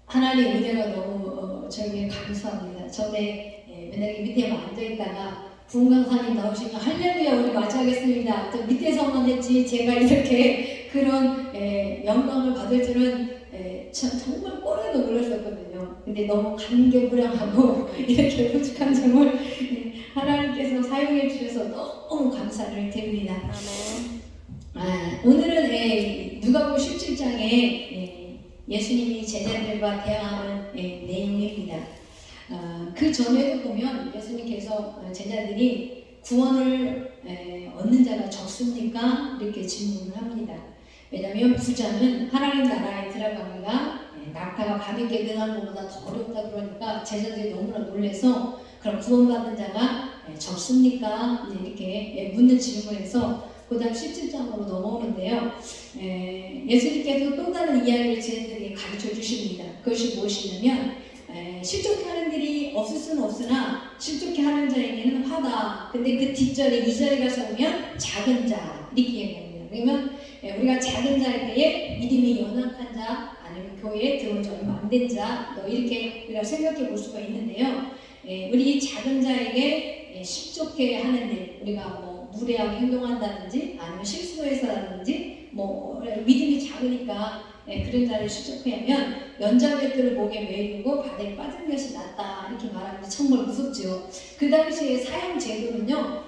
하나님 은혜가 너무 저에게 감사합니다. 전에 맨날 밑에 앉아있다가 부흥강사님 나오시면 할렐루야 우리 맞이하겠습니다. 저 밑에서만 했지 제가 이렇게 그런 영광을 받을 줄은 정말 꼬리도 놀랐었거든요. 근데 너무 감개무량하고 이렇게 부족한 점을 하나님께서 사용해 주셔서 너무 감사를 드립니다. 오늘은 누가복음 17장에 예수님이 제자들과 대화하는 내용입니다. 그 전에도 보면 예수님께서 제자들이 구원을 얻는 자가 적습니까? 이렇게 질문을 합니다. 왜냐하면 부자는 하나님 나라에 들어가기가 낙타가 가볍게 능한 것보다 더 어렵다 그러니까 제자들이 너무나 놀라서 그럼 구원받는 자가 적습니까? 이렇게 묻는 질문에서 그 다음 17장으로 넘어오는데요. 예수님께서 또 다른 이야기를 제자들에게 가르쳐 주십니다. 그것이 무엇이냐면 실족해 하는 일이 없을 수는 없으나 실족해 하는 자에게는 화다. 근데 그 뒷절에 2절에 가서 보면 작은 자 이렇게 얘기합니다. 그러면 우리가 작은 자에 대해 믿음이 연약한 자 아니면 교회에 들어온 지 얼마 안 된 자 이렇게 우리가 생각해 볼 수가 있는데요. 우리 작은 자에게 실족해 하는 일 우리가 무례하게 행동한다든지 아니면 실수해서라든지 믿음이 작으니까 그런 자를 실족하면 연자맷돌을 목에 매이고 바다에 빠지는 것이 낫다 이렇게 말하는데 정말 무섭죠. 그 당시에 사형 제도는요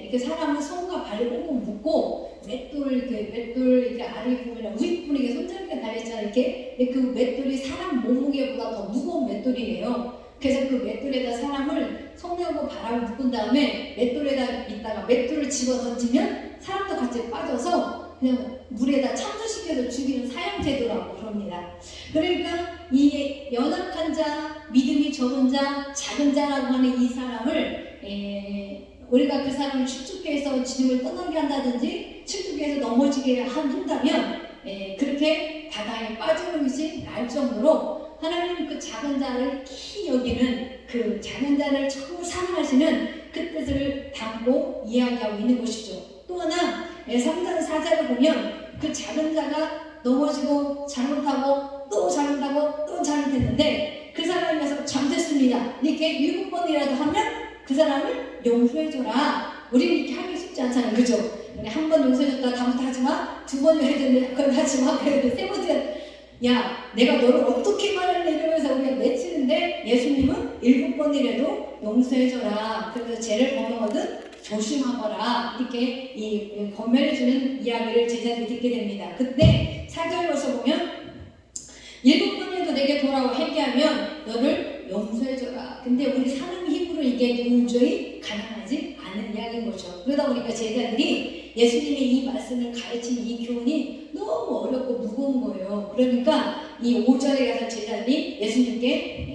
이렇게 사람은 손과 발을 꽁꽁 묶고 맷돌 이렇게 아래 부분이나 윗 부분에 손잡이가 달렸잖아요. 이렇게 그 맷돌이 사람 몸무게보다 더 무거운 맷돌이래요. 그래서 그 맷돌에다 사람을 손하고 발하고 묶은 다음에 맷돌에다 있다가 맷돌을 집어 던지면 사람도 같이 빠져서 그냥 물에다 참수시켜서 죽이는 사형제도라고 그럽니다. 그러니까 이 연약한 자, 믿음이 적은 자, 작은 자라고 하는 이 사람을 우리가 그 사람을 축축해서 지름을 떠나게 한다든지 축축해서 넘어지게 한다면 그렇게 바다에 빠지는 것이 날 정도로 하나님 그 작은 자를 키 여기는 그 작은 자를 정말 사랑하시는 그 뜻을 담고 이야기하고 있는 것이죠. 또 하나 3장 4절을 보면 그 작은 자가 넘어지고 잘못하고 또 잘못하고 또 잘못했는데 그 사람이 가서 잠됐습니다. 이렇게 7번이라도 하면 그 사람을 용서해줘라. 우리는 이렇게 하기 쉽지 않잖아요. 그죠? 한 번 용서해줬다 다음부터 하지마. 2번 해줬는데 그건 하지마. 그래도 세 번째 야 내가 너를 어떻게 말할래 이러면서 우리가 내치는데 예수님은 7번이라도 용서해줘라. 그래서 죄를 범하거든 조심하거라. 이렇게 이 권면해주는 이야기를 제자들이 듣게 됩니다. 그때 4절에서 보면 7번이라도 내게 돌아와 회개하면 너를 용서해줘라. 근데 우리 사람 힘으로 이게 도저히 가능하지 않은 이야기인 거죠. 그러다 보니까 제자들이 예수님의 이 말씀을 가르치는 이 교훈이 너무 어렵고 무거운 거예요. 그러니까 이 5절에 가서 제자들이 예수님께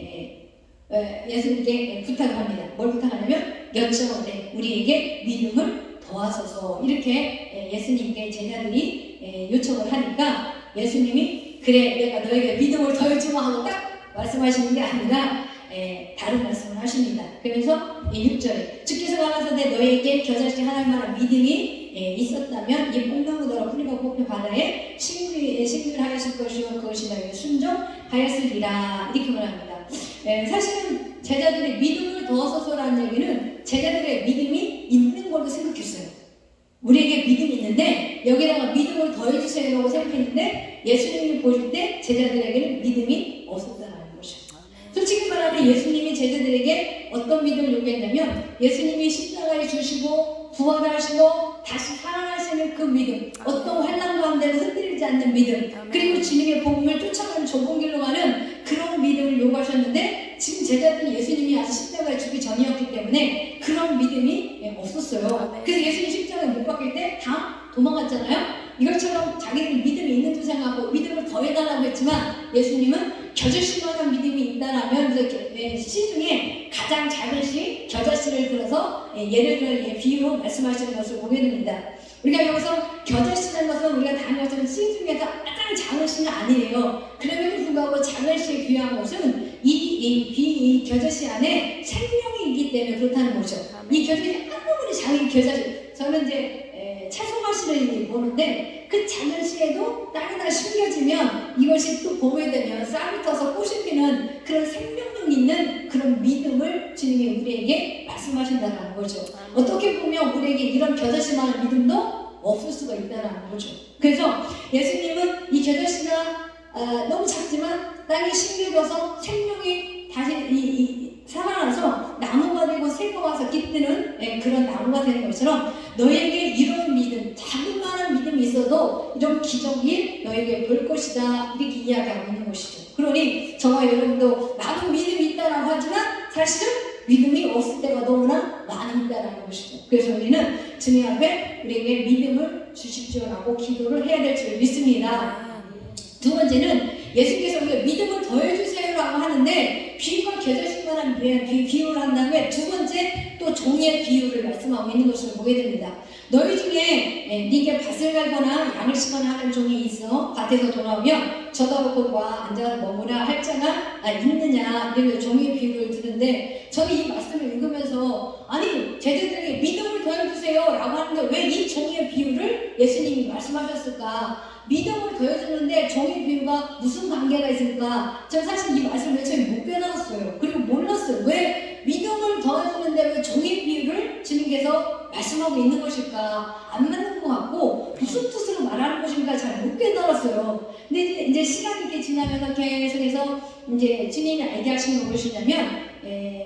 부탁을 합니다. 뭘 부탁하냐면 여쭤보되 우리에게 믿음을 더하소서 이렇게 예수님께 제자들이 요청을 하니까 예수님이 그래 내가 너에게 믿음을 더해주마 하고 딱 말씀하시는 게 아니라 다른 말씀을 하십니다. 그래서 6절에 주께서 가라사대 너에게 겨자씨 하나님만한 믿음이 있었다면 이 뽕나무더러 풀리고 뽑힌 바다에 식물하였을 것이요 그것이 너에게 순종하였으리라 이렇게 말합니다. 사실은 제자들의 믿음을 더하소서라는 얘기는 제자들의 믿음이 있는 걸로 생각했어요. 우리에게 믿음이 있는데 여기다가 믿음을 더해주세요라고 생각했는데 예수님이 보실 때 제자들에게는 믿음이 없었다는 것이죠. 솔직히 말하면 예수님이 제자들에게 어떤 믿음을 요구했냐면 예수님이 십자가에 주시고 부활하시고 다시 살아나시는 그 믿음, 어떤 환난 가운데도 흔들리지 않는 믿음, 그리고 주님의 복음을 쫓아가는 좁은 길로 가는 그런 믿음을 요구하셨는데 지금 제자들은 예수님이 아직 십자가에 죽기 전이었기 때문에 그런 믿음이 없었어요. 그래서 예수님 십자가에 못 박힐 때 다 도망갔잖아요. 이것처럼 자기들이 믿음이 있는 줄 생각하고 믿음을 더해달라고 했지만 예수님은 겨자씨만한 믿음이 있다라면 시 중에 가장 작은 시 겨자씨를 들어서 예를 들어 비유로 말씀하시는 것을 보게 됩니다. 우리가 여기서 겨자씨라는 것은 우리가 다녀왔던 씨 중에서 가장 작은 씨는 아니에요. 그럼에도 불구하고 작은 씨에 비유한 것은 이 겨자씨 안에 생명이 있기 때문에 그렇다는 거죠. 이 겨자씨 아무리 작은 겨자씨 저는 이제 채소 맛이를 보는데 그 작은 씨에도 땅에다 심겨지면 이것이 또 봄에 되면 싹이 터서 꽃이 피는 그런 생명력 있는 그런 믿음을 주님이 우리에게 말씀하신다는 거죠. 어떻게 보면 우리에게 이런 겨자씨만한 믿음도 없을 수가 있다는 거죠. 그래서 예수님은 이 겨자씨가 너무 작지만 땅에 심겨져서 생명이 다시 살아나서 나무가 되고 새가 와서 깃드는 그런 나무가 되는 것처럼 너에게 이런 믿음, 작은 만한 믿음이 있어도 이런 기적이 너에게 볼 것이다, 이렇게 이야기하고 있는 것이죠. 그러니 저와 여러분도 나도 믿음이 있다라고 하지만 사실은 믿음이 없을 때가 너무나 많이 있다는 것이죠. 그래서 우리는 주님 앞에 우리에게 믿음을 주십시오라고 기도를 해야 될 줄 믿습니다. 두 번째는 예수께서 우리가 믿음을 더해주세요라고 하는데 비유가 겨자씨만한 비유를 한 다음에 두 번째 또 종의 비유를 말씀하고 있는 것을 보게 됩니다. 너희 중에 네게 밭을 갈거나 양을 치거나 하는 종이 있어 밭에서 돌아오면 쳐다보고 와 앉아서 머무라 할 자가 있느냐, 이런 종의 비유를 듣는데 저는 이 말씀을 읽으면서 아니 제자들에게 믿음을 더해주세요 라고 하는데 왜 이 종의 비유를 예수님이 말씀하셨을까? 믿음을 더해주는데 종의 비유가 무슨 관계가 있을까? 저는 사실 이 말씀을 처음에 못 깨달았어요. 그리고 몰랐어요. 왜 믿음을 더해주는데 왜 종의 비유를 주님께서 말씀하고 있는 것일까? 안 맞는 것 같고 무슨 뜻으로 말하는 것인가 잘 못 깨달았어요. 근데 이제 시간이 이렇게 지나면서 계속해서 이제 주님이 알게 하시는 건 무엇이냐면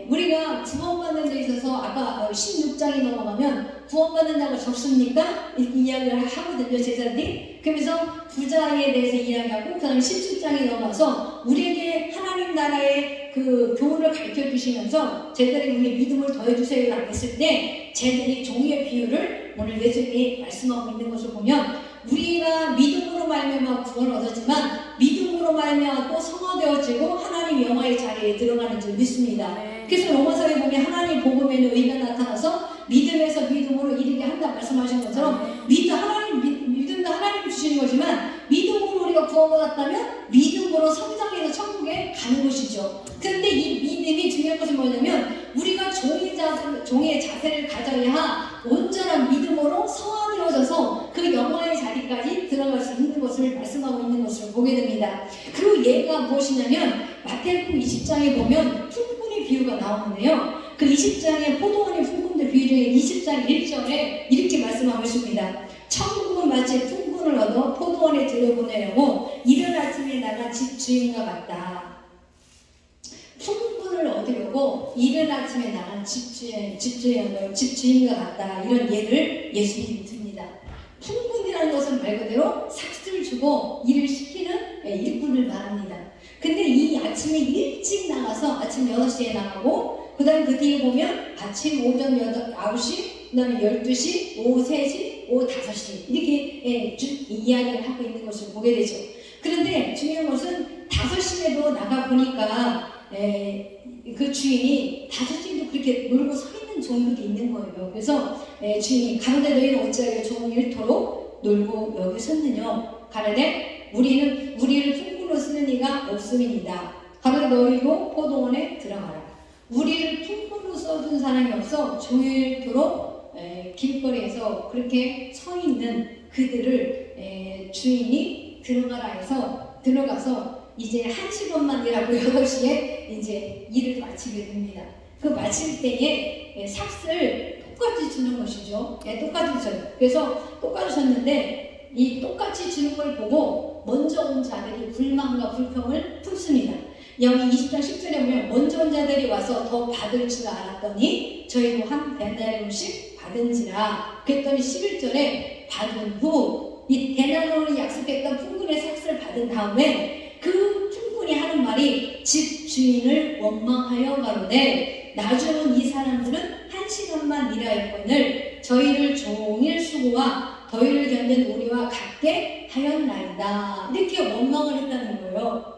우리가 구원받는 데 있어서 아까 16장이 넘어가면 구원받는다고 적습니까? 이렇게 이야기를 하거든요, 제자들이. 그러면서 부자에 대해서 이야기하고 그 다음에 17장이 넘어서 우리에게 하나님 나라의 그 교훈을 가르쳐 주시면서 제자들이 우리 믿음을 더해주세요 라고 했을 때 제자들이 종의 비유를 오늘 예수님이 말씀하고 있는 것을 보면 우리가 믿음으로 말미암아 구원을 얻었지만 믿음으로 말미암아 또 성화되어지고 하나님 영화의 자리에 들어가는 줄 믿습니다. 그래서 로마서에 보면 하나님 복음에는 의가 나타나서 믿음에서 믿음으로 이르게 한다 말씀하신 것처럼 믿음도 하나님이 주시는 거지만 믿음으로 우리가 구원받았다면 믿음으로 성장해서 천국에 가는 것이죠. 그런데 이 믿음이 중요한 것은 뭐냐면 우리가 종의 자세를 가져야 온전한 믿음으로 성화되어져서 그 영화의 자리까지 들어갈 수 있는 것을 말씀하고 있는 것을 보게 됩니다. 그 예가 무엇이냐면 마태복음 20장에 보면 품꾼의 비유가 나오는데요. 그 20장의 포도원의 품꾼들 비유 중에 20장 1절에 이렇게 말씀하고 있습니다. 천국은 마치 품꾼을 얻어 포도원에 들여보내려고 이른 아침에 나간 집주인과 같다. 품꾼을 얻으려고 이른 아침에 나간 집주인과 같다. 이런 예를 예수님이 듭니다. 품꾼이라는 것은 말 그대로 삭스를 주고 일을 시키는 일꾼을 말합니다. 근데 이 아침에 일찍 나가서 아침 6시에 나가고 그 다음에 그 뒤에 보면 아침 오전 9시 그 다음에 12시, 오후 3시, 오후 5시 이렇게 이야기를 하고 있는 것을 보게 되죠. 그런데 중요한 것은 5시에도 나가보니까 그 주인이 5시에도 그렇게 놀고 서 있는 종들이 있는 거예요. 그래서 주인이 가로되 너희는 어찌하여 종일토록 놀고 여기 섰느냐? 가로되 우리를 품꾼으로 쓰는 이가 없음이니이다. 가로되 너희도 포도원에 들어가라. 우리를 품꾼으로 써준 사람이 없어 종일토록 길거리에서 그렇게 서 있는 그들을 주인이 들어가라 해서 들어가서 이제 1시간만 일하고 8시에 이제 일을 마치게 됩니다. 그 마칠 때에 삭스를 똑같이 주는 것이죠. 똑같이 줘요. 그래서 똑같이 줬는데 이 똑같이 주는 걸 보고 먼저 온 자들이 불만과 불평을 품습니다. 여기 20장 10절에 보면 먼저 온 자들이 와서 더 받을 줄 알았더니 저희도 한 데나리온씩 받은지라. 그랬더니 11절에 받은 후 이 데나리온을 약속했던 품꾼의 삭스를 받은 다음에 그 품꾼이 하는 말이 집 주인을 원망하여 가로되 나중은 이 사람들은 1시간만 일하였거늘 저희를 종일 수고와 더위를 견딘 우리와 같게 하였나이다. 이렇게 원망을 했다는 거예요.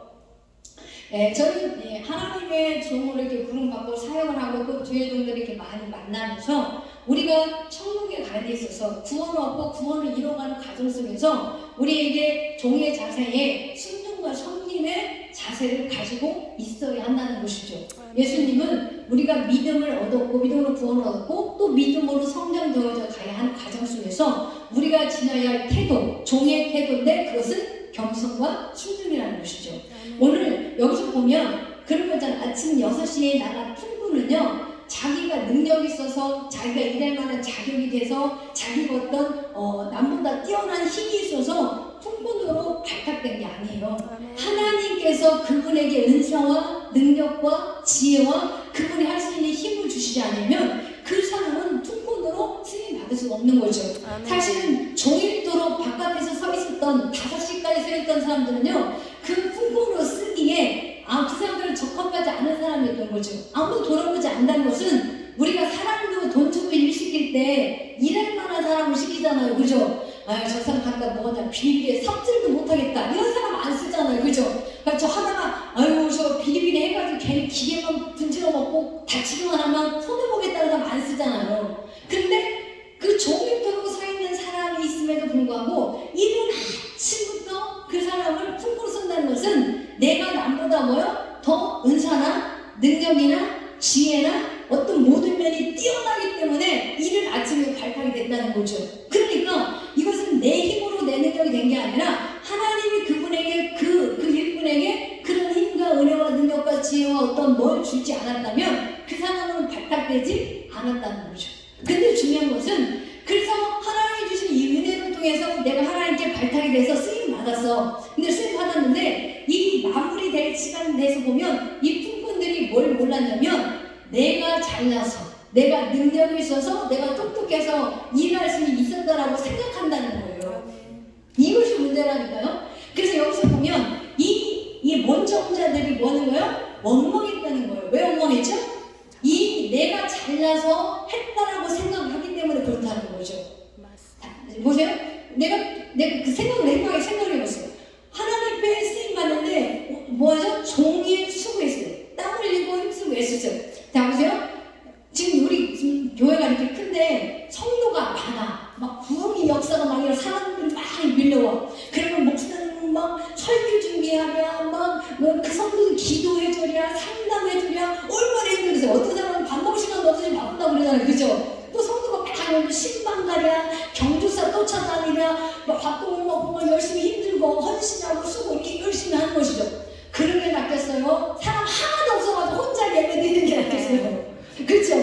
저는 하나님의 종으로 이렇게 부름받고 사역을 하고 또 주의 종들을 이렇게 많이 만나면서 우리가 천국에 가는 데 있어서 구원을 얻고 구원을 이뤄가는 과정 속에서 우리에게 종의 자세에 순종과 섬김의 자세 자세를 가지고 있어야 한다는 것이죠. 예수님은 우리가 믿음을 얻었고 믿음으로 구원을 얻고 또 믿음으로 성장되어져 가야 하는 과정 속에서 우리가 지나야 할 태도, 종의 태도인데 그것은 겸손과 순종이라는 것이죠. 오늘 여기서 보면 그런 거잖아요. 아침 6시에 나간 풍부는요, 자기가 능력이 있어서 자기가 일할 만한 자격이 돼서 자기가 어떤 남보다 뛰어난 힘이 있어서 풍분으로 발탁된 게 아니에요. 하나님께서 그분에게 은사와 능력과 지혜와 그분이 할 수 있는 힘을 주시지 않으면 그 사람은 풍분으로 쓰임 받을 수가 없는 거죠. 사실은 종일토록 바깥에서 서 있었던 5시까지 서 있던 사람들은요, 그 풍분으로 쓰기에 그 사람들은 적합하지 않은 사람이었던 거죠. 아무도 돌아보지 않는다는 것은 우리가 사람도 돈 주고 일 시킬 때 일할 만한 사람을 시키잖아요. 그죠? 저 사람 갖다 뭐냐, 비리비리해 삽질도 못하겠다. 이런 사람 안 쓰잖아요. 그죠? 그러니까 저 하다가 저 비리비리 해가지고 괜히 기계만 분질러 먹고 다치기만 하면 손해보겠다는 사람 안 쓰잖아요. 근데 그 종일토록 서 있는 사람이 있음에도 불구하고 이른 아침부터 그 사람을 품고 쓴다는 것은 내가 남보다 더 은사나 능력이나 지혜나 어떤 모든 면이 뛰어나기 때문에 이른 아침에 발탁이 된다는 거죠. 그러니까 이것은 내 힘으로 내 능력이 된 게 아니라 하나님이 그분에게 그 일꾼에게 그런 힘과 은혜와 능력과 지혜와 어떤 뭘 주지 않았다면 그 사람은 발탁되지 않았다는 거죠. 근데 중요한 것은 그래서 하나님이 주신 이 은혜를 통해서 내가 하나님께 발탁이 돼서 쓰임 받았어. 근데 쓰임 받았는데 이 마무리될 시간 내에서 보면 이 풍분들이 뭘 몰랐냐면 내가 잘나서 내가 능력이 있어서 내가 똑똑해서 일할 수 있었다라고 생각한다는 거예요. 이것이 문제라니까요. 그래서 여기서 보면 이 먼저 온 자들이 뭐 하는 거예요? 원망했다는 거예요. 왜 원망했죠? 이 내가 잘나서 했다라고 생각하기 때문에 그렇다는 거죠. 보세요. 내가 그 생각을 해보세요. 하나님 앞에 쓰임 받는데 뭐죠? 종일 수고했어요. 땀 흘리고 힘쓰고 애쓰죠. 자 보세요. 지금 우리 지금 교회가 이렇게 큰데 성도가 많아. 막 부흥의 역사가 막 이런 사람들이 막 밀려와. 그러면 목사님 막 설교 준비하랴, 막 그 성도들 기도해주랴, 상담해주랴, 얼마나 힘들겠어요. 어떤 사람은 밥 먹을 시간도 없어서 바쁜다고 그러잖아요. 그죠? 또 성도가 막 신방 가랴, 경주사 쫓아다니랴, 막 밥도 못 먹고 막 열심히 힘들고 헌신하고 수고 이렇게 열심히 하는 것이죠. 그런 게 낫겠어요? 사람 하나도 없어가지고 혼자 예배 드리는 게 낫겠어요? 그렇죠?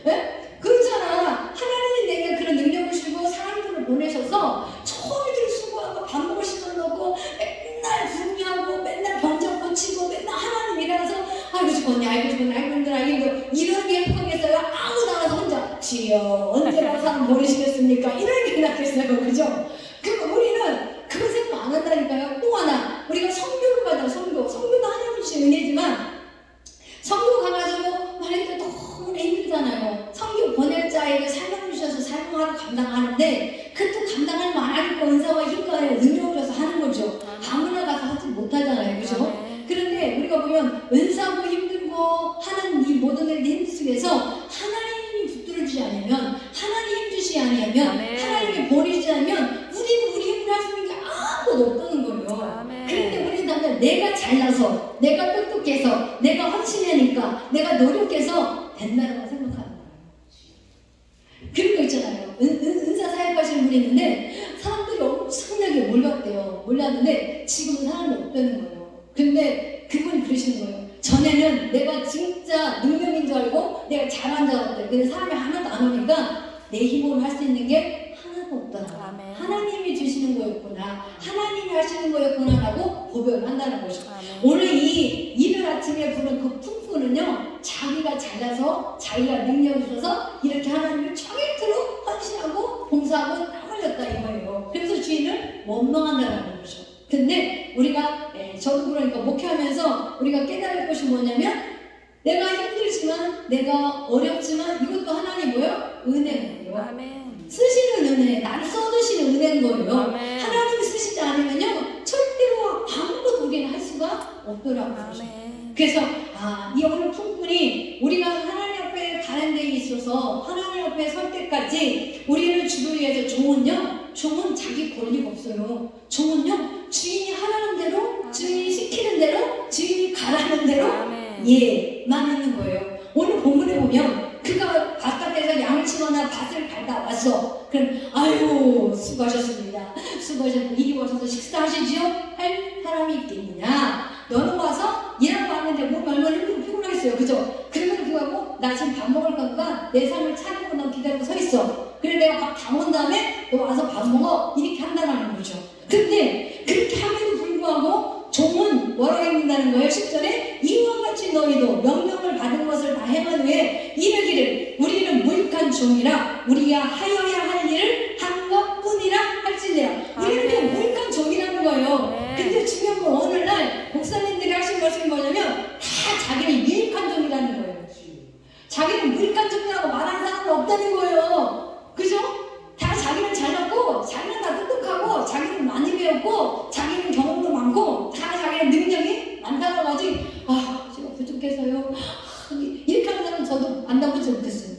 네? 그렇잖아. 하나님이 내게 그런 능력을 주고 사람들을 보내셔서 저희들 수고하고 밥 먹을 시간도 없고 맨날 분리하고 맨날 병자 고치고 맨날 하나님 일하면서 아이고 죽었네 아이고 죽었네 아이고 힘들어 아이고 이런 게 행복했어요. 아무 나라서 혼자 주여 언제나 사람 보내시겠습니까? 이런 게 낫겠어요. 그죠? 그러니까 우리는 그거 생각 안 한다니까요. 또 하나 우리가 성교를 받아. 성교도 하나님 주신 은혜지만 성교 가가지고 말했는데 너무 힘들잖아요. 성교 보낼 자에게 사명 주셔서 사명하고 감당하는데 그것도 감당할 만하니까 은사와 힘과 능력을 줘서 하는 거죠. 아무나 가서 하지 못하잖아요. 그죠? 그런데 우리가 보면 은사고 힘들고 하는 이 모든 일들 힘들 속에서 하나님이 붙들어주지 않으면 하나님 힘주시지 않으면 하나님이 보내주지 않으면 우리는 우리 힘으로 할 수 있는 게 아무것도 없다는 거예요. 그런데 우리는 당장 내가 잘나서 내가 똑똑해서 내가 헌신하니까 내가 노력해서 된다고 생각하는 거예요. 그런 거 있잖아요. 은사 사역하시는 분이 있는데 사람들이 엄청나게 몰렸대요. 몰렸는데 지금은 사람이 없다는 거예요. 근데 그분이 그러시는 거예요. 전에는 내가 진짜 능력인 줄 알고 내가 잘한 줄 알았대. 근데 사람이 하나도 안 오니까 내 힘으로 할 수 있는 게 하나도 없더라. 아멘. 하나님이 주시는 거였구나. 하나님이 하시는 거였구나라고 고백을 한다는 것이죠. 오늘 이 이른 아침에 부른 그 풍부는요, 자기가 잘나서 자기가 능력이 있어서 이렇게 하나님을 청일토록 헌신하고 봉사하고 땀 흘렸다 이거예요. 그래서 주인을 원망한다는 거죠. 근데 우리가 저도 그러니까 목회하면서 우리가 깨달을 것이 뭐냐면 내가 힘들지만 내가 어렵지만 이것도 하나님 뭐예요? 은혜인 거예요. 아멘. 쓰시는 은혜, 나를 써주시는 은혜인 거예요. 아멘. 하나님이 쓰시지 않으면요 절대로 아무것도 우리는 할 수가 없더라고요. 아멘. 그래서 이 오늘 풍분이 우리가 하나님 앞에 가는 데 있어서 하나님 앞에 설 때까지 우리를 주를 위해서 종은 자기 권리가 없어요. 종은요 주인이 하라는 대로 주인이 시키는 대로 주인이 예만 있는 거예요. 오늘 본문에 보면 그가 바깥에서 양을 치거나 밭을 갈다 왔어. 그럼 아유 수고하셨습니다. 수고하셨고 이리 오셔서 식사하시지요? 할 사람이 있겠느냐? 너는 와서 일하고 왔는데 몸 얼마나 힘들고 피곤하겠어요. 그죠? 그럼에도 불구하고 나 지금 밥 먹을 거니까 내 삶을 차리고 넌 기다리고 서 있어. 그래 내가 밥 다 먹은 다음에 너 와서 밥 먹어. 이렇게 한다는 거죠. 근데 그렇게 함에도 불구하고 종은 뭐라고 했는다는 거예요? 10절에 이와 같이 너희도 명령을 받은 것을 다 행한 후에 이르기를 우리는 무익한 종이라 우리가 하여야 할 일을 한 것뿐이라 할지니라. 우리는 그냥 무익한 종이라는 거예요. 근데 중요한 건 오늘날 목사님들이 하신 말씀이 뭐냐면 다 자기는 유익한 종이라는 거예요. 자기는 무익한 종이라고 말하는 사람은 없다는 거예요. 그죠? 다 자기는 잘났고 자기는 다 똑똑하고 자기는 많이 배웠고 자기는 경험도 많고 다 자기는 능력이 많다고 하지 제가 부족해서요 이렇게 하는 사람은 저도 만나보지 못했어요.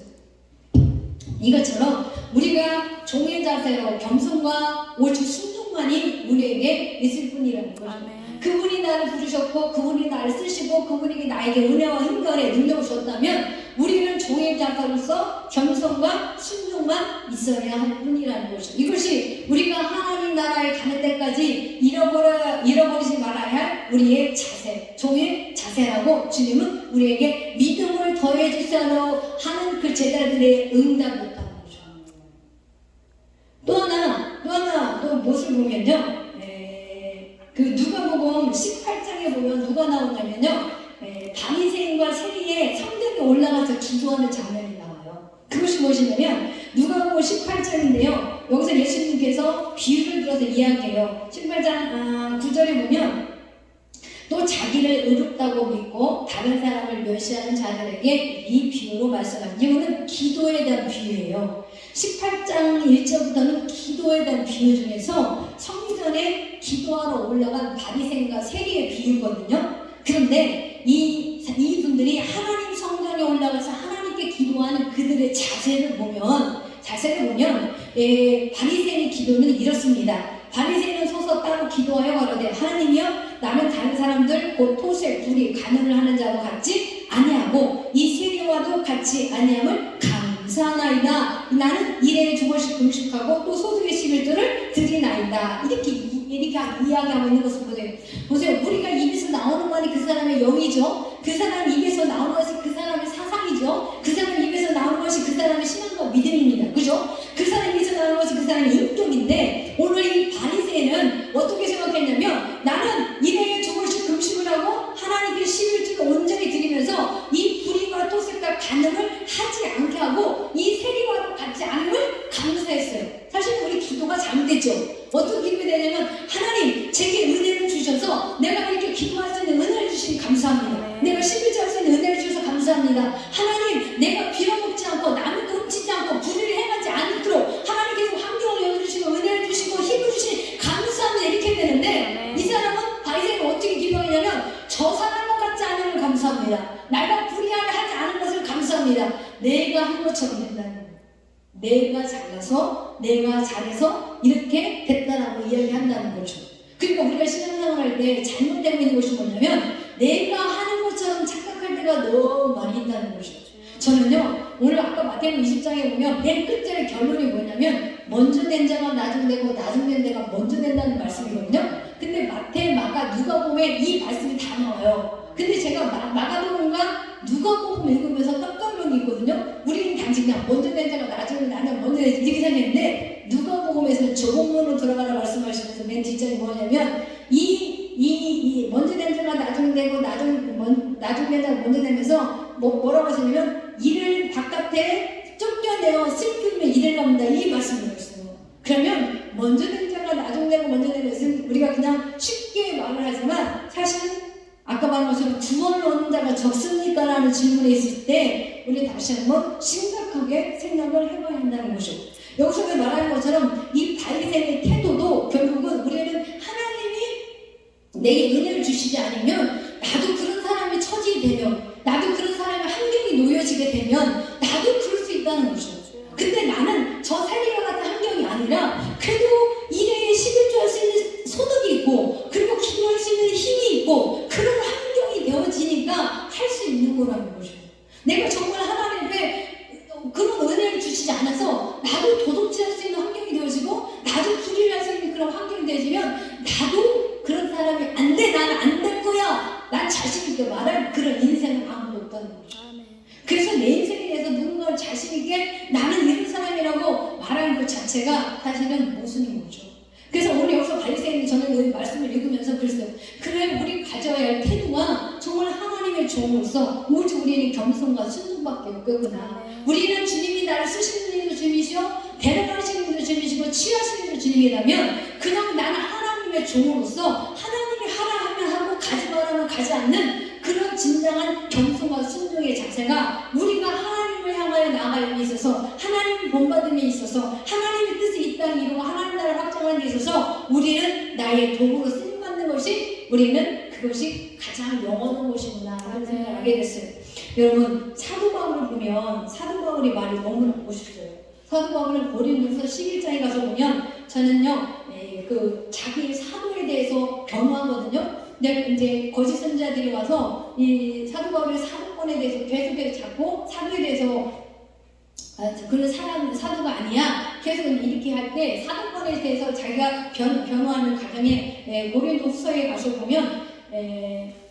이것처럼 우리가 종의 자세로 겸손과 오직 순종만이 우리에게 있을 뿐이라는 거죠. 그분이 나를 부르셨고 그분이 나를 쓰시고 그분이 나에게 은혜와 힘과 능력을 줬다면 우리는 종의 자세로서 겸손과 순종만 있어야 할 뿐이라는 것이죠. 이것이 우리가 하나님 나라에 가는 데까지 잃어버리지 말아야 할 우리의 자세, 종의 자세라고 주님은 우리에게 믿음을 더해 주시려 하는 그 제자들의 응답이었다는 거죠. 또 하나 또 무엇을 보면요. 그 누가복음 18장에 보면 누가 나오냐면요. 바리새인과 세리의 성전에 올라가서 기도하는 장면이 나와요. 그것이 무엇이냐면 누가복음 18장인데요. 여기서 예수님께서 비유를 들어서 이야기해요. 18장 9절에 보면 또 자기를 의롭다고 믿고 다른 사람을 멸시하는 자들에게 이 비유로 말씀합니다. 이거는 기도에 대한 비유예요. 18장 1절부터는 기도에 대한 비유 중에서 성전에 기도하러 올라간 바리새인과 세리의 비유거든요. 그런데 이분들이 하나님 성전에 올라가서 하나님께 기도하는 그들의 자세를 보면 바리새인의 기도는 이렇습니다. 바리새인은 서서 따로 기도하여 가로되 하나님이여 나는 다른 사람들 곧 토세 불이 간음을 하는 자와 같지 아니하고 이 세리와도 같이 아니함을 감사하나이다. 나는 일에 두 번씩 금식하고 또 소득의 11조를 드리나이다. 이렇게 이야기하고 있는 것을 보세요. 우리가 입에서 나오는 말이 그 사람의 영이죠. 그 사람 입에서 나오는 것이 그 사람의 사상이죠. 그 사람 입에서 나오는 것이 그 사람의 신앙과 믿음입니다. 그죠? 그 사람 입에서 나오는 것이 그 사람의 인격인데 오늘 이 바리새인은 어떻게 생각했냐면 나는 일에 두 번씩 금식을 하고 하나님께 11조를 온전히 드리면서 이 불의와 토색과 간음을 하지 않게 하고 이 세리와도 같지 않음을 감사했어요. 사실 우리 기도가 잘못됐죠. 어떤 기도가 되냐면 하나님 제게 은혜를 주셔서 내가 이렇게 기도할 수 있는 은혜를 주시니 감사합니다. 내가 11조 할 수 있는 은혜를 주셔서 감사합니다. 하나님 내가 빌어먹지 않고 남을 훔치지 않고 불의를 행하지 않도록 하나님께서 환경을 열어주시고 은혜를 주시고 힘을 주시니 감사합니다. 이렇게 되는데 이 사람은 바리새인은 어떻게 기도하냐면 저 사람과 같지 않음을 감사합니다. 내가 불의하게 하지 않은 것을 감사합니다. 내가 한 것처럼 된다는 거예요. 내가 잘나서 내가 잘해서 이렇게 됐다라고 이야기한다는 거죠. 그러니까 우리가 신앙생활할 때 잘못되고 있는 것이 뭐냐면 내가 하는 것처럼 착각할 때가 너무 많이 있다는 것이죠. 저는요 오늘 아까 마태복음 20장에 보면 맨 끝절의 결론이 뭐냐면 먼저 된 자가 나중되고 나중된 자가 먼저 된다는 말씀이거든요. 근데 마태, 마가, 누가복음에 이 말씀이 다 나와요. 근데 제가 마가복음과 누가복음 읽으면서 깜짝 놀란 게 있거든요. 우리는 단지 그냥 먼저 된 자가 나중에 나는 먼저 된 이렇게 생각했는데 누가복음에서는 저복문으로 들어가라 말씀하시면서 맨 뒷절이 뭐냐면 이 먼저 된 자가 나중에 되고 나중된 자가 먼저 되면서 뭐라고 하시냐면 이를 바깥에 쫓겨내어 슬픔에 이를 남다 이 말씀을 했어요. 그러면 먼저 된 자가 나중에 되고 먼저 되는 것은 우리가 그냥 쉽게 말을 하지만 사실은 아까 말한 것처럼 구원을 얻는 자가 적습니까? 라는 질문에 있을 때 우리 다시 한번 심각하게 생각을 해봐야 한다는 것이죠. 여기서 말하는 것처럼 이 바리새인의 태도도 결국은 우리는 하나님이 내게 은혜를 주시지 않으면 나도 그런 사람이 처지되면 나도 그런 사람의 환경이 놓여지게 되면 나도 그럴 수 있다는 거죠. 근데 나는 저 세리와 같은 환경이 아니라 그래도 일에 11조 할 수 있는 소득이 있고 그리고 기도할 수 있는 힘이 있고 그런 환경이 되어지니까 할 수 나를 자신 있게 말할 그런 인생은 아무도 없다는 거죠. 그래서 내 인생에 대해서 누군가를 자신 있게 나는 이런 사람이라고 말하는 것 자체가 사실은 모순인 거죠. 그래서 오늘 여기서 바리새인이 저는 이 말씀을 읽으면서 그랬어요. 그래, 우리 가져야 할 태도가 정말 하나님의 종으로서 오직 우리는 겸손과 순종밖에 없겠구나. 우리는 주님이 나를 쓰시는 분도 주님이시오, 데려가시는 분도 주님이시고 취하시는 분도 주님이라면 그냥 나는 하나님의 종으로서 하나님이 하라 하면 하고 가지 말라면 가지 않는 그런 진정한 겸손과 순종의 자세가 우리가 하나님을 향하여 나아가는 데 있어서 하나님을 본받음에 있어서 하나님의 뜻이 이 땅에 이루고 하나님 나라를 확장하는 데 있어서 우리는 나의 도구로 쓰임받는 것이 우리는 그것이 가장 영원한 것이구나 하는 생각을 하게 됐어요. 여러분, 사도 바울을 보면 사도 바울의 말이 너무나 멋있어요. 사도 바울은 고린도서 11장에 가서 보면 저는요 그 자기 사도에 대해서 변호하거든요. 근데 이제 거짓 선지자들이 와서 이 사도 바울의 사도권에 대해서 계속해서 자꾸 사도에 대해서 그런 사도가 아니야 계속 이렇게 할 때 사도권에 대해서 자기가 변호하는 과정에 고린도 후서에 가서 보면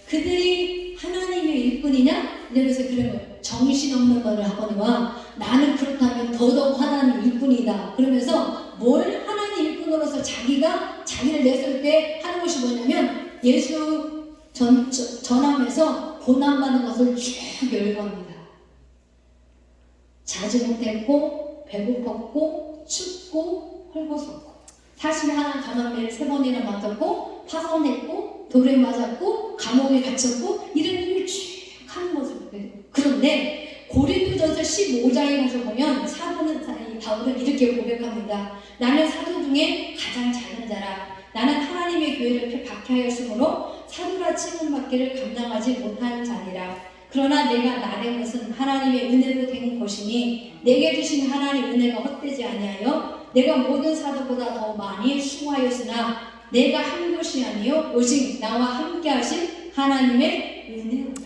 그들이 하나님의 일꾼이냐? 이러면서 그런 거예요. 정신없는 말을 하거니와 나는 그렇다면 더더욱 하나님 일꾼이다. 그러면서 뭘 하나님 일꾼으로서 자기를 냈을 때 하는 것이 뭐냐면 예수 전하면서 고난받는 것을 쭉 열거합니다. 자지 못했고 배고팠고 춥고 헐벗었고 사실 하나 감암매를 3번이나 맡았고 파손했고 돌에 맞았고 감옥에 갇혔고 이런 일을 쭉 하는 것을 보게 돼요. 그런데 고린도전서 15장에 가서 보면 바울은 이렇게 고백합니다. 나는 사도 중에 가장 작은 자라. 나는 하나님의 교회를 박해하였으므로 사도라 칭함받기를 감당하지 못한 자니라. 그러나 내가 나된 것은 하나님의 은혜로 된 것이니 내게 주신 하나님의 은혜가 헛되지 아니하여 내가 모든 사도보다 더 많이 수고하였으나 내가 한 것이 아니요 오직 나와 함께 하신 하나님의 은혜로다.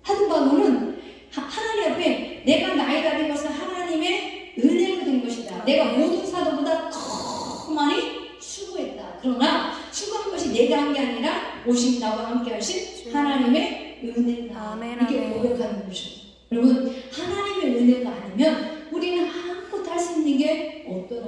사도 바울은 하나님 앞에 내가 나이가 된 것은 하나님의 은혜로 된 것이다. 내가 모든 사도보다 더 많이 수고했다. 그러나 수고한 것이 내가 한 게 아니라 오직 나와 함께 하신 하나님의 은혜다. 이렇게 고백하는 거죠. 여러분, 하나님의 은혜가 아니면 우리는 아무것도 할 수 있는 게 없더라.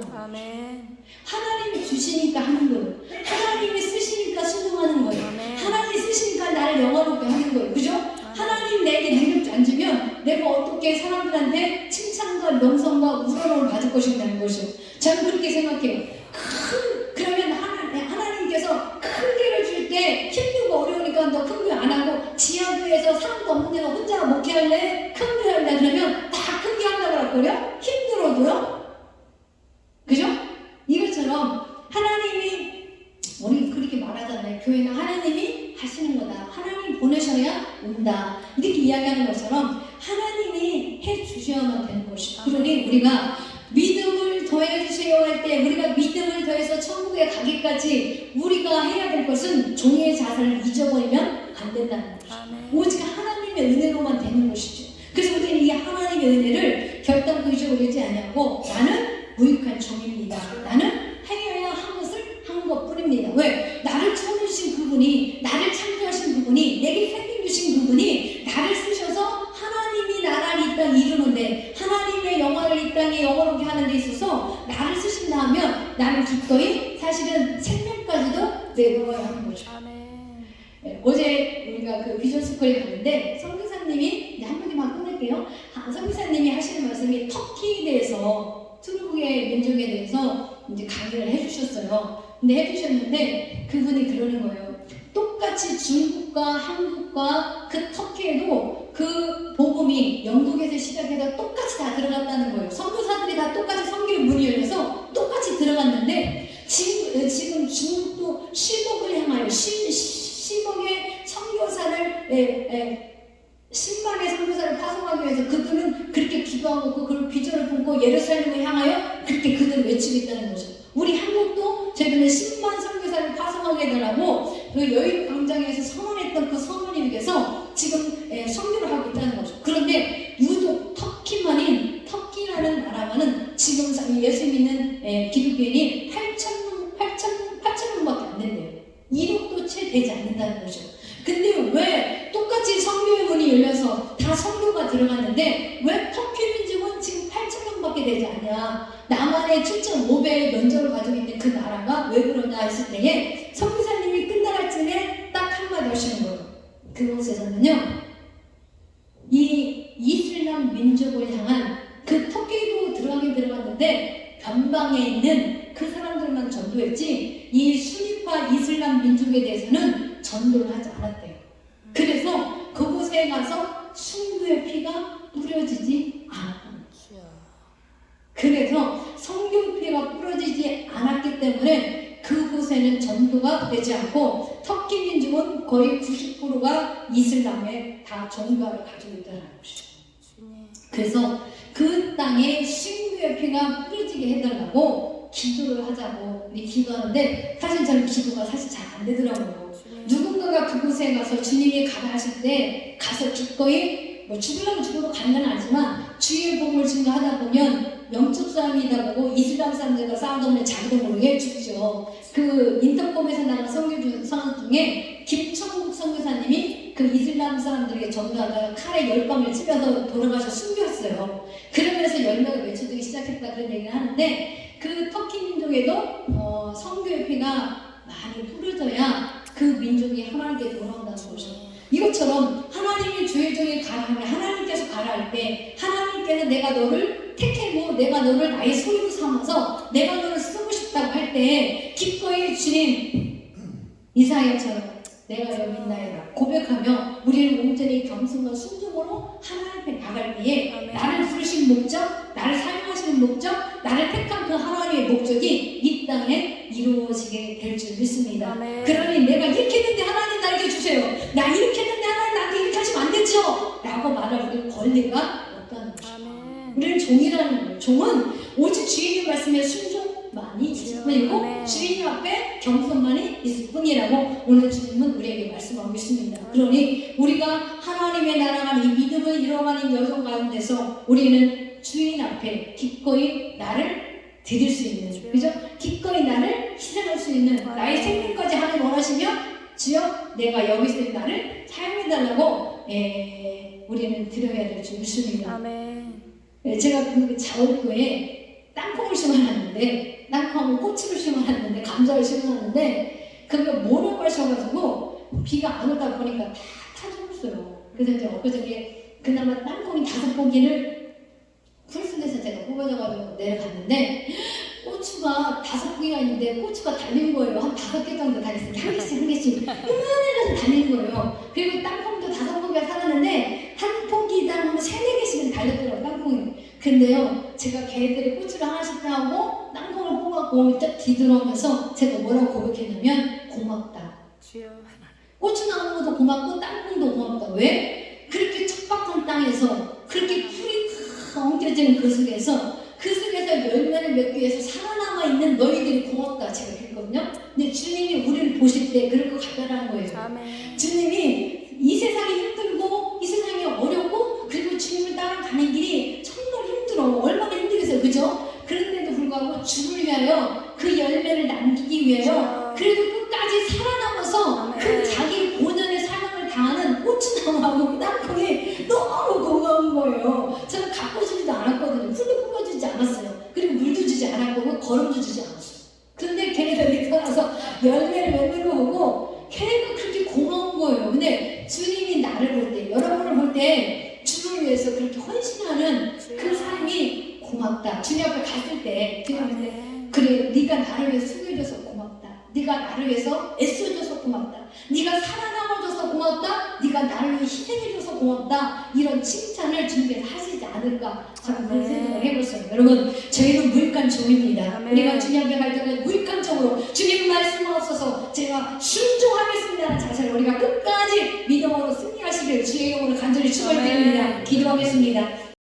하나님이 주시니까 하는 거예요. 하나님이 쓰시니까 순종하는 거예요. 하나님이 쓰시니까 나를 영화롭게 하는 거예요. 그죠? 하나님 내게 능력 안 주면 내가 어떻게 사람들한테 칭찬과 명성과 우러러를 받을 것인가는 것이요. 저는 그렇게 생각해요. 그러면 하나님께서 큰 교회를 줄 때 힘들고 어려우니까 너 큰 교회 안 하고 지하교회에서 사람도 없는 데서 혼자 목회할래? 큰 교회 할래? 그러면 다 큰 교회 한다고 할 거요? 힘들어도요? 그죠? 이것처럼 하나님이 우리 그렇게 말하잖아요. 교회는 하나님이 하시는 거다. 하나님 보내셔야 온다. 이렇게 이야기하는 것처럼 하나님이 해주셔야만 되는 것이죠. 그러니 우리가 믿음을 더해주세요 할 때 우리가 믿음을 더해서 천국에 가기까지 우리가 해야 될 것은 종의 자세를 잊어버리면 안 된다는 것이죠. 오직 하나님의 은혜로만 되는 것이죠. 그래서 우리는 이 하나님의 은혜를 결단코 잊어버리지 않냐고 나는 무익한 종입니다. 나는 해야 한 것을 한 것뿐입니다. 왜? 나를 찾으신 그분이 나를 창조하신 그분이 내게 생명 주신 그분이 나를 쓰셔서 하나님이 나라를 이 땅에 이루는데 하나님의 영화를 이 땅에 영원하게 하는 데 있어서 나를 쓰신다 하면 나는 기꺼이 사실은 생명까지도 내놓아야 하는 거죠. 어제 우리가 그 비전 스쿨에 갔는데 선교사님이 이제 한 분이만 끝낼게요. 선교사님이 하시는 말씀이 터키에 대해서 투르크의 민족에 대해서 이제 강의를 해주셨어요. 근데 해주셨는데 그분이 그러는 거예요. 똑같이 중국과 한국과 그 터키에도 그 복음이 영국에서 시작해서 똑같이 다 들어갔다는 거예요. 선교사들이 다 똑같이 선교의 문이 열려서 똑같이 들어갔는데 지금 중국도 10억을 향하여 10억의 선교사를 10만의 선교사를 파송하기 위해서 그들은 그렇게 기도하고 그걸 비전을 품고 예루살렘을 향하여 그렇게 그들을 외치고 있다는 거죠. 우리 한국도 최근에 10만 선교사를 파송하게 해달라고 그 여의도 광장에서 선언했던 그 선언에 의해서 지금 선교를 하고 있다는 거죠. 그런데 유독 터키라는 나라만은 지금 예수 믿는 기독교인이 8천 명밖에 안 된대요. 1억도 채 되지 않는다는 거죠. 문이 열려서 다 선교가 들어갔는데 왜 터키 민족은 지금 8,000명밖에 되지 않냐? 남한의 7.5배의 면적을 가지고 있는 그 나라가 왜 그러냐 했을 때에 선교사님이 끝나갈 쯤에 딱 한마디 하시는 거예요. 그곳에서는요, 이 이슬람 민족을 향한 그 터키도 들어가긴 들어갔는데 변방에 있는 그 사람들만 전도했지 이 수니파 이슬람 민족에 대해서는 전도를 하지 않았대요. 그래서 그곳에 가서 순교의 피가 뿌려지지 않았다. 그래서 성경 피가 뿌려지지 않았기 때문에 그곳에는 전도가 되지 않고 터키 민족은 거의 90%가 이슬람에 다 종교를 가지고 있다는 것이죠. 그래서 그 땅에 신구의 피가 뿌려지게 해달라고 기도를 하자고 우리 기도하는데 사실 저는 기도가 사실 잘 안 되더라고요. 누군가가 그곳에 가서 주님이 가라 하실 때 가서 기꺼이 뭐 죽으려면 죽어도 가는 건 아니지만 주의 복음을 증거하다 보면 영적 싸움이다 보고 이슬람 사람들과 싸우다 보면 자기도 모르게 죽죠. 그 인터콤에서 나간 선교 중에 김천국 선교사님이 그 이슬람 사람들에게 전도하다가 칼에 10방을 찔려서 돌아가서 숨겼어요. 그러면서 10명을 외쳐주기 시작했다 그런 얘기를 하는데 그 터키 민족에도 선교의 피가 많이 뿌려져야 그 민족이 하나님께 돌아온다는 거죠. 이것처럼 하나님이 주의 종에 가라 하면 하나님께서 가라 할 때 하나님께는 내가 너를 택하고 내가 너를 나의 소유로 삼아서 내가 너를 쓰고 싶다고 할 때 기꺼이 주님 이사야처럼 내가 여기 있나이다 고백하며 우리는 온전히 겸손과 순종으로 하나님 앞에 나갈 때에 나를 부르신 목적, 나를 사용하시는 목적, 나를 택한 그 하나님의 목적이 이 땅에 이루어지게 될 줄 믿습니다. 그러니 내가 이렇게 했는데 하나님 나에게 주세요. 나 이렇게 했는데 하나님 나한테 이렇게 하시면 안 되죠? 라고 말할 우리 권리가 없다는 것이죠. 우리는 종이라는 거예요. 종은 오직 주인의 말씀에 순종만이 있을 뿐이고 주인 앞에 겸손만이 있을 뿐이라고 오늘 주님은 우리에게 말씀하고 있습니다. 그러니 우리가 하나님의 나라가 이 믿음을 이뤄가는 여정 가운데서 우리는 주인 앞에 기꺼이 나를 드릴 수 있는, 그죠? 기꺼이 나를 희생할 수 있는 나의 생명까지 하나님 원하시며 주여 내가 여기 있을 나를 사용해달라고 우리는 드려야 될 줄 믿습니다. 제가 그 자원교에 땅콩을 심어놨는데 땅콩하고 고추를 심어놨는데 감자를 심어놨는데 그게 모를 것이어가지고 비가 안 오다 보니까 다 타죽었어요. 그래서 이제 엊그저께 그나마 땅콩이 5포기를 풀숲에서 제가 뽑아줘가지고 내려갔는데 고추가 5포기가 있는데 고추가 달린 거예요. 한 5개 정도 달렸어요. 한 개씩 이만해서 달린 거예요. 그리고 땅콩도 5포기가 살았는데 한 포기당 3-4개씩은 달렸더라고요. 땅콩이. 근데요 제가 걔들이 고추를 하나씩 따고 땅콩을 뽑아고 딱 뒤돌아오면서 제가 뭐라고 고백했냐면 고맙다. 고추 나오는 것도 고맙고 땅콩도 고맙다. 왜? 그렇게 척박한 땅에서 그렇게 풀이 엉켜지는 그 속에서 열매를 맺기 위해서 살아남아 있는 너희들이 고맙다 제가 그랬거든요. 근데 주님이 우리를 보실 때 그럴 것 같다라는 거예요. 주님이 이 세상이 힘들고 이 세상이 어렵고 그리고 주님을 따라가는 길이 정말 힘들어. 얼마나 힘들겠어요, 그죠? 그런데도 불구하고 주를 위하여 그 열매를 남기기 위하여 그래도 끝까지 살아남아서 그 자기 본연의 사명을 다하는 고추나무하고 땅콩이 너무 고마운 거예요. 저는 가꿔주지도 않았거든요. 풀도 뽑아주지 않았어요. 그리고 물도 주지 않았고 거름도 주지 않았어요. 근데 걔네들이 떠나서 열매를 맺는 거 보고 걔네가 그렇게 고마운 거예요. 근데 주님이 나를 볼 때, 여러분을 볼 때 주를 위해서 그렇게 헌신하는 그 삶이 고맙다. 주님 앞에 갔을 때 그래 네가 나를 위해 수고해줘서 고맙다. 네가 나를 위해서 애써줘서 고맙다. 네가 살아남아줘서 고맙다. 네가 나를 위해 희생해줘서 고맙다. 이런 칭찬을 주님께서 하시지 않을까 저는 그런 생각을 해봤어요. 여러분 저희는 무익한 종입니다. 우리가 주님 앞에 갈 때는 무익한적으로 주님 말씀하셔서 제가 순종하겠습니다라는 자세를 우리가 끝까지 믿음으로 승리하시길 주의 이름으로 간절히 축원드립니다. 기도하겠습니다.